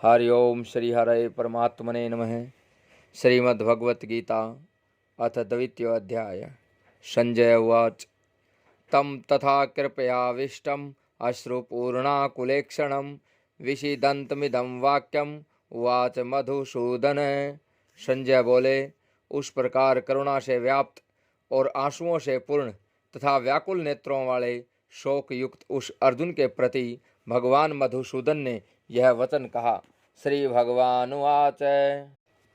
हरि ओम श्री हरे परमात्मने नमः। श्रीमद्भगवद्गीता अथ द्वितीयोऽध्याय। संजय उवाच तं तथा कृपयाविष्टम् अश्रुपूर्णाकुलेक्षणं विषीदन्तमिदं वाक्यम् उवाच मधुसूदन। संजय बोले, उस प्रकार करुणा से व्याप्त और आंसुओं से पूर्ण तथा व्याकुल नेत्रों वाले शोक युक्त उस अर्जुन के प्रति भगवान मधुसूदन ने यह वचन कहा। श्री भगवानुवाच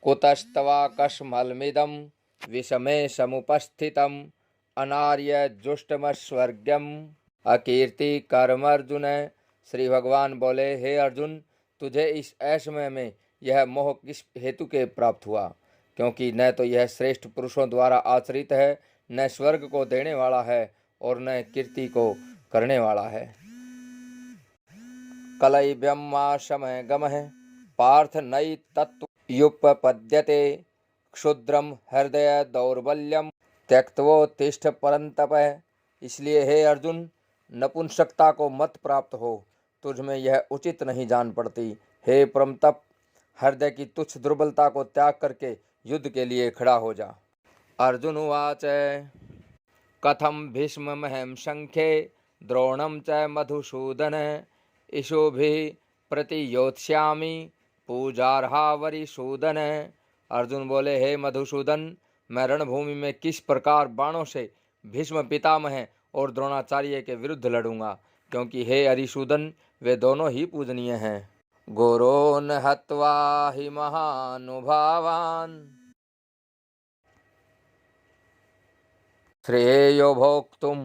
कुतस्तवाकस्मलमिदं विषमे समुपस्थितम् अनार्य जुष्टमस्वर्ग्यम अकीर्ति कर्म अर्जुन। श्री भगवान बोले, हे अर्जुन, तुझे इस ऐश्वर्य में यह मोह किस हेतु के प्राप्त हुआ? क्योंकि न तो यह श्रेष्ठ पुरुषों द्वारा आचरित है, न स्वर्ग को देने वाला है और न कीर्ति को करने वाला है। कलैव्यम मा समय गमः पार्थ नई तत्व युपपद्यते क्षुद्रम हृदय दौर्बल्यम त्यक्त्वोत्तिष्ठ परंतप। इसलिए हे अर्जुन, नपुंसकता को मत प्राप्त हो, तुझ में यह उचित नहीं जान पड़ती। हे परंतप, हृदय की तुच्छ दुर्बलता को त्याग करके युद्ध के लिए खड़ा हो जा। अर्जुन उवाच कथम भीष्ममहं संख्ये द्रोणं च मधुसूदन इषुभिः प्रतियोत्स्यामि पूजार्हा वरिसूदन। अर्जुन बोले, हे मधुसूदन, मैं रणभूमि में किस प्रकार बाणों से भीष्म पितामह और द्रोणाचार्य के विरुद्ध लड़ूंगा, क्योंकि हे हरिसूदन, वे दोनों ही पूजनीय हैं। गुरोन् हत्वा हि महानुभावान् श्रेयो भोक्तुं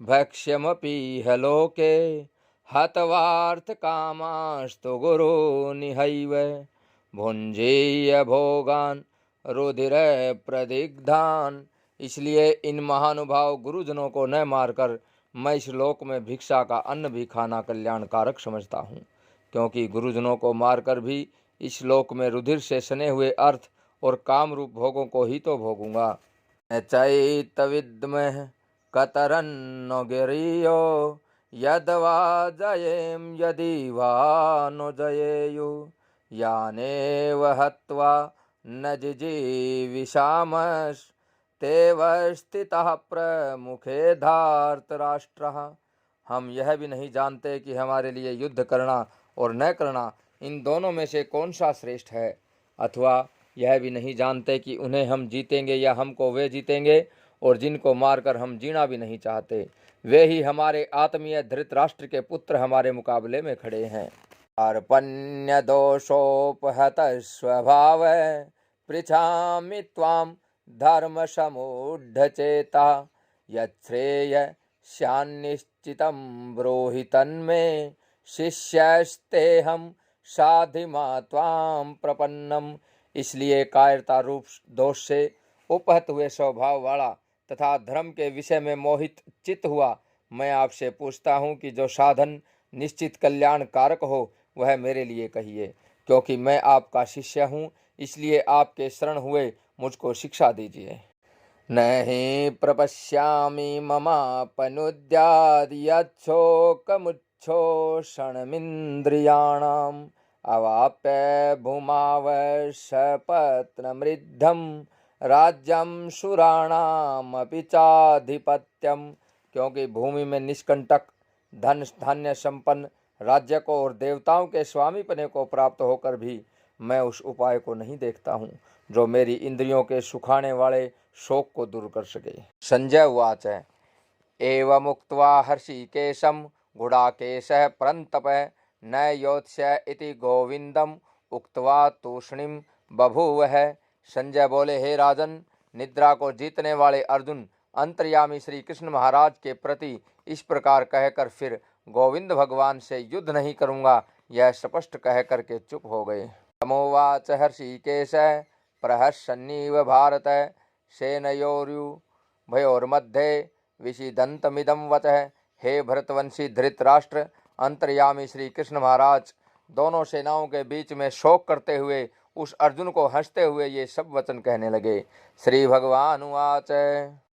भक्ष्यमपीह लोके हतवार्थकामास्तु गुरूनिहैव भुञ्जीय भोगान् रुधिरप्रदिग्धान्। इसलिए इन महानुभाव गुरुजनों को न मारकर मैं इस लोक में भिक्षा का अन्न भी खाना कल्याणकारक समझता हूँ, क्योंकि गुरुजनों को मारकर भी इस लोक में रुधिर से सने हुए अर्थ और काम रूप भोगों को ही तो भोगूंगा। चैतविद्मः कतरन्नो गिरियो यद्वा जयेम यदि वा नो जयेयुः यानेव हत्वा न जिजीविषामस्तेव स्थितः प्रमुखे धार्तराष्ट्रः। हम यह भी नहीं जानते कि हमारे लिए युद्ध करना और न करना, इन दोनों में से कौन सा श्रेष्ठ है, अथवा यह भी नहीं जानते कि उन्हें हम जीतेंगे या हमको वे जीतेंगे, और जिनको मारकर हम जीना भी नहीं चाहते, वे ही हमारे आत्मीय धृतराष्ट्र के पुत्र हमारे मुकाबले में खड़े हैं। अर्पण्य दोषोपहत स्वभाव पृछामि त्वां धर्म समूढ़चेता यच्छ्रेय स्यान्निश्चितं ब्रूहि तन्मे शिष्यस्तेहं साधिमा त्वां प्रपन्नम। इसलिए कायरता रूप दोष से उपहत हुए स्वभाव वाला तथा धर्म के विषय में मोहित चित्त हुआ मैं आपसे पूछता हूँ कि जो साधन निश्चित कल्याण कारक हो वह मेरे लिए कहिए, क्योंकि मैं आपका शिष्य हूँ, इसलिए आपके शरण हुए मुझको शिक्षा दीजिए। नहि प्रपश्यामि ममापनुद्याद् यच्छोकमुच्छोषणमिन्द्रियाणाम् अवाप्य भूमावशपत्नमृद्धं राज्यं सुराणामपि चाधिपत्यम। क्योंकि भूमि में निष्कंटक धन धान्य संपन्न राज्य को और देवताओं के स्वामीपने को प्राप्त होकर भी मैं उस उपाय को नहीं देखता हूँ जो मेरी इंद्रियों के सुखाने वाले शोक को दूर कर सके। संजय उवाच एवमुक्त्वा हर्षिकेशं गुडाकेशः परन्तप न योत्स्य इति गोविंदम उक्त्वा तूष्णीम बभूवः। संजय बोले, हे राजन, निद्रा को जीतने वाले अर्जुन अंतर्यामी श्री कृष्ण महाराज के प्रति इस प्रकार कहकर फिर गोविंद भगवान से युद्ध नहीं करूँगा, यह स्पष्ट कह करके चुप हो गए। तमोवाच हर्षिकेश प्रहसन्नीव भारत सेनयोरुभयोर्मध्ये विषीदन्तमिदं वचः। हे भरतवंशी धृतराष्ट्र, अंतर्यामी श्री कृष्ण महाराज दोनों सेनाओं के बीच में शोक करते हुए उस अर्जुन को हंसते हुए ये सब वचन कहने लगे। श्री भगवान उवाच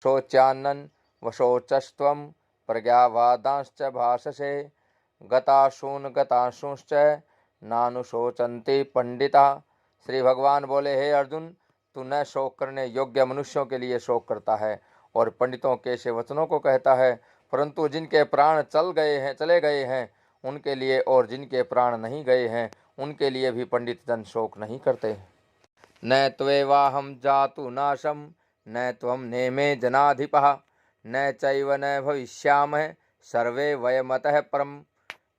शोच्यानन वशोचस्त्वं प्रज्ञावादांश्च भाषसे गताशून गताशूंश्च नानुशोचन्ति पंडिता। श्री भगवान बोले, हे अर्जुन, तू न शोक करने योग्य मनुष्यों के लिए शोक करता है और पंडितों के से वचनों को कहता है, परंतु जिनके प्राण चले गए हैं उनके लिए, और जिनके प्राण नहीं गए हैं उनके लिए भी पंडित जन शोक नहीं करते। न त्वेवाहं जातु नाशम न त्वं नेमे जनाधिपः न चैव न भविष्यामः सर्वे वयमतः परम।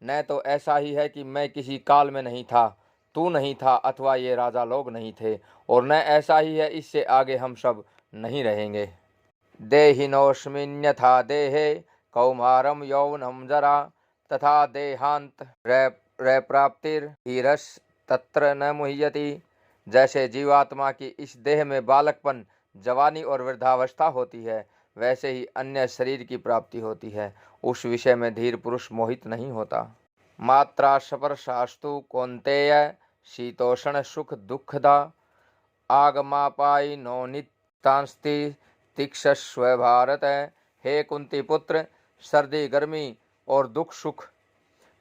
न तो ऐसा ही है कि मैं किसी काल में नहीं था, तू नहीं था, अथवा ये राजा लोग नहीं थे, और न ऐसा ही है इससे आगे हम सब नहीं रहेंगे। देहिनोऽस्मिन्यथा देहे कौमारम यौवनम जरा तथा देहांत प्राप्तिर्धीरस् तत्र न मुह्यति। जैसे जीवात्मा की इस देह में बालकपन, जवानी और वृद्धावस्था होती है, वैसे ही अन्य शरीर की प्राप्ति होती है, उस विषय में धीर पुरुष मोहित नहीं होता। मात्रा स्पर्शास्तु कौन्तेय शीतोषण सुख दुखदा आगमापाई नो नितांस्ति तीक्षस्व भारत। हे कुंती पुत्र, सर्दी गर्मी और दुख सुख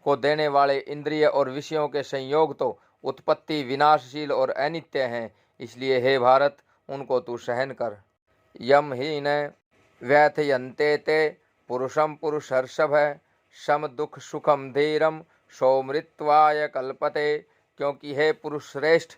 को देने वाले इंद्रिय और विषयों के संयोग तो उत्पत्ति विनाशशील और अनित्य हैं, इसलिए हे भारत उनको तू सहन कर। यम ही न व्यथयन्ते ते पुरुषम पुरुषर्षभ सम दुख सुखम धीरम सौमृत्वाय कल्पते। क्योंकि हे पुरुष श्रेष्ठ,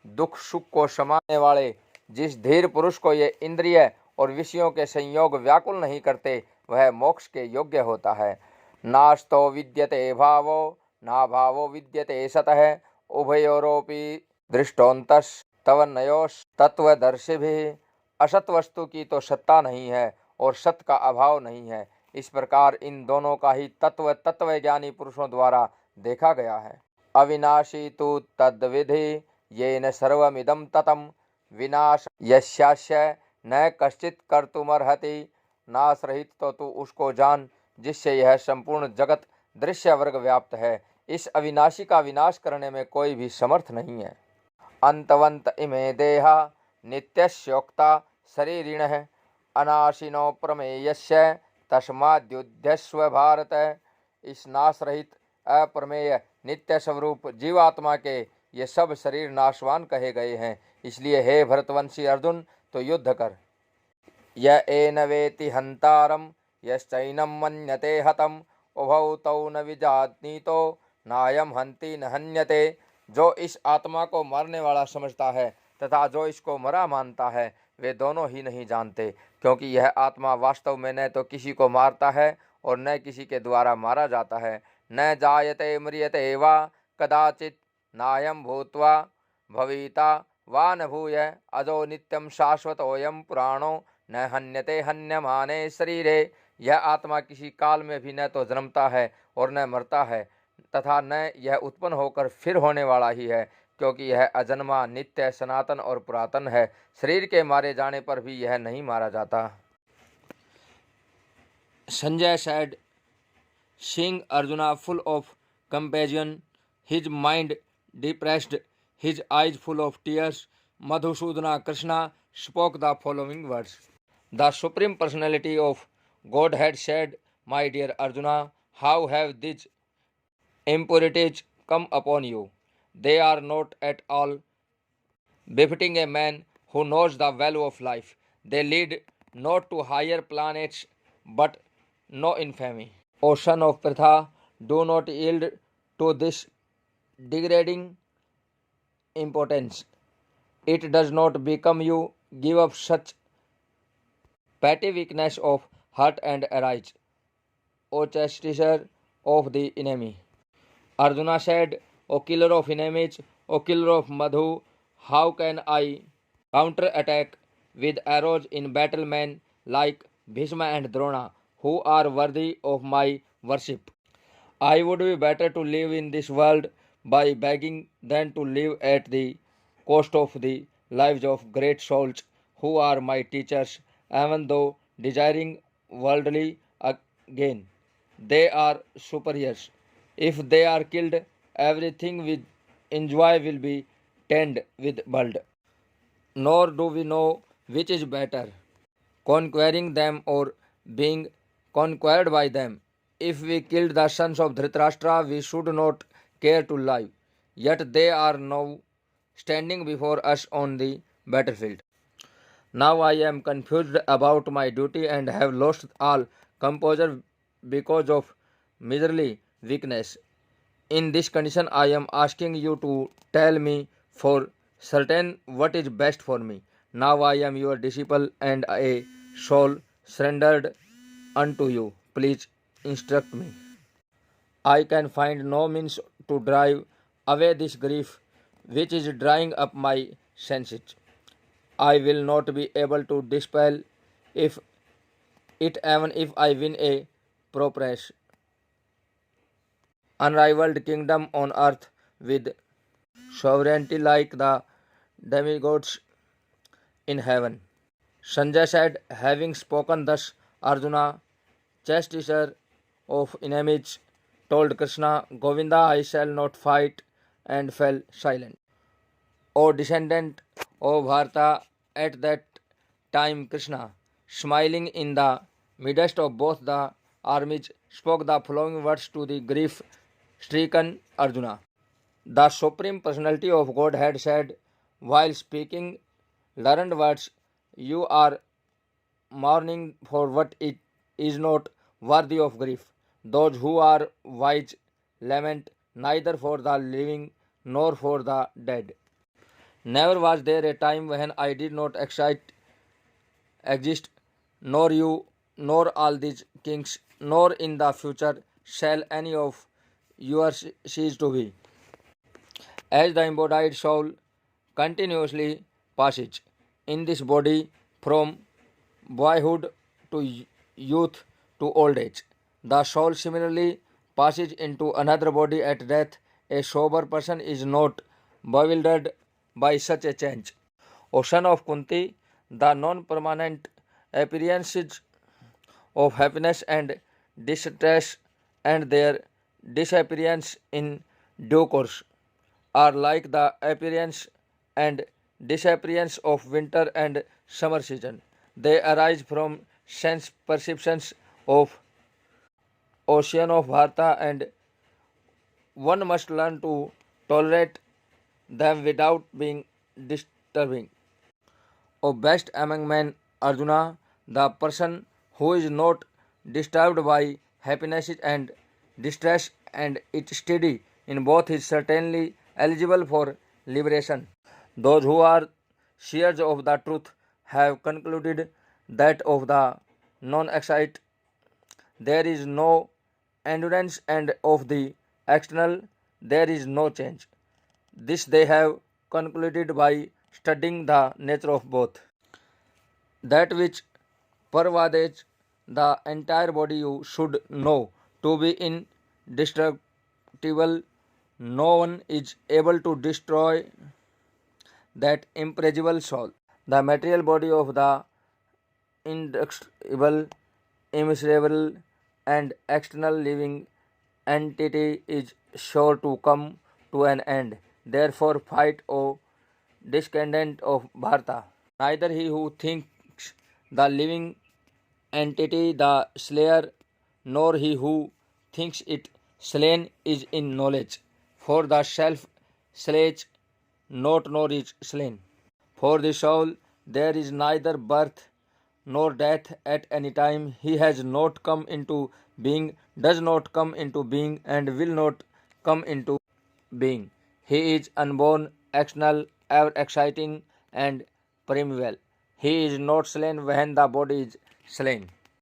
दुख सुख को समाने वाले जिस धीर पुरुष को ये इंद्रिय और विषयों के संयोग व्याकुल नहीं करते, वह मोक्ष के योग्य होता है। नास्तो विद्यते भावो ना भावो विद्यते सतः उभयोरोपि दृष्टोन्तस् तव नयोस् तत्वदर्शिभिः। असत वस्तु की तो सत्ता नहीं है और सत का अभाव नहीं है, इस प्रकार इन दोनों का ही तत्वज्ञानी पुरुषों द्वारा देखा गया है। अविनाशी तु तद्विधि येन सर्वमिदं ततम् विनाश यस्यास्य न कश्चित् कर्तुमर्हति। नाश रहित तो तू उसको जान जिससे यह संपूर्ण जगत दृश्य वर्ग व्याप्त है, इस अविनाशी का विनाश करने में कोई भी समर्थ नहीं है। अंतवंत इमे देहा नित्यस्योक्ता शरीरिणः अनाशिनो प्रमेयस्य तस्माद्युध्यस्व भारत। इस नाश रहित अप्रमेय नित्य स्वरूप जीवात्मा के ये सब शरीर नाशवान कहे गए हैं, इसलिए हे भरतवंशी अर्जुन, तो युद्ध कर। य एन वेति हंतारम यश्चैनं मन्यते हतम उभौ तौ न विजानीतो नायम हंति न हन्यते। जो इस आत्मा को मारने वाला समझता है तथा जो इसको मरा मानता है, वे दोनों ही नहीं जानते, क्योंकि यह आत्मा वास्तव में न तो किसी को मारता है और न किसी के द्वारा मारा जाता है। न जायते म्रियते वा कदाचित् नायं भूत्वा भविता वा न भूय अजो नित्यं शाश्वतोऽयं पुराणो न हन्यते हन्यमाने शरीरे। यह आत्मा किसी काल में भी न तो जन्मता है और न मरता है, तथा न यह उत्पन्न होकर फिर होने वाला ही है, क्योंकि यह अजन्मा, नित्य, सनातन और पुरातन है। शरीर के मारे जाने पर भी यह नहीं मारा जाता। Sanjay said, seeing Arjuna full of compassion, his mind depressed, his eyes full of tears, Madhusudana Krishna spoke the following words. The Supreme Personality of Godhead said, my dear Arjuna, how have these impurities come upon you? They are not at all befitting a man who knows the value of life. They lead not to higher planets but no infamy. O son of Pritha, do not yield to this degrading impotence. It does not become you. Give up such petty weakness of heart and arise, O chastiser of the enemy. Arjuna said, O killer of enemies, O killer of Madhu, how can I counter-attack with arrows in battle men like Bhishma and Drona, who are worthy of my worship? I would be better to live in this world by begging than to live at the cost of the lives of great souls who are my teachers, even though desiring worldly gain. They are superiors. If they are killed, everything we enjoy will be tainted with blood. Nor do we know which is better, conquering them or being conquered by them. If we killed the sons of Dhritarashtra, we should not care to live. yet they are now standing before us on the battlefield. Now I am confused about my duty and have lost all composure because of miserly weakness. In this condition, I am asking you to tell me for certain what is best for me. Now I am your disciple and a soul surrendered unto you. Please instruct me. I can find no means to drive away this grief which is drying up my senses. I will not be able to dispel if it even if I win a prosperous, unrivaled kingdom on earth with sovereignty like the demigods in heaven. Sanjay said, having spoken thus, Arjuna, chastiser of enemies, told Krishna, Govinda, I shall not fight, and fell silent. O descendant of Bharata, at that time Krishna, smiling in the midst of both the armies, spoke the following words to the grief-stricken Arjuna. The Supreme Personality of Godhead said, while speaking learned words, you are mourning for what it is not worthy of grief. Those who are wise lament neither for the living nor for the dead. Never was there a time when I did not exist, nor you, nor all these kings, nor in the future shall any of yours cease to be. As the embodied soul continuously passes in this body from boyhood to youth to old age, the soul similarly passes into another body at death. A sober person is not bewildered by such a change. O son of Kunti, the non-permanent appearances of happiness and distress and their disappearance in due course are like the appearance and disappearance of winter and summer season. They arise from sense perceptions of ocean of Bharata, and one must learn to tolerate them without being disturbing. O best among men, Arjuna, the person who is not disturbed by happiness and distress and is steady in both is certainly eligible for liberation. Those who are seers of the truth have concluded that of the non-excite there is no endurance, and of the external there is no change. This they have concluded by studying the nature of both. That which pervades the entire body you should know to be indestructible. No one is able to destroy that imperishable soul. The material body of the indestructible, immeasurable, and external living entity is sure to come to an end. Therefore, fight, O descendant of Bharata. Neither he who thinks the living entity the slayer, nor he who thinks it slain is in knowledge. For the self slays not nor is slain. For the soul there is neither birth nor death at any time. He has not come into being, does not come into being, and will not come into being. He is unborn, external, ever exciting, and primeval. He is not slain when the body is slain.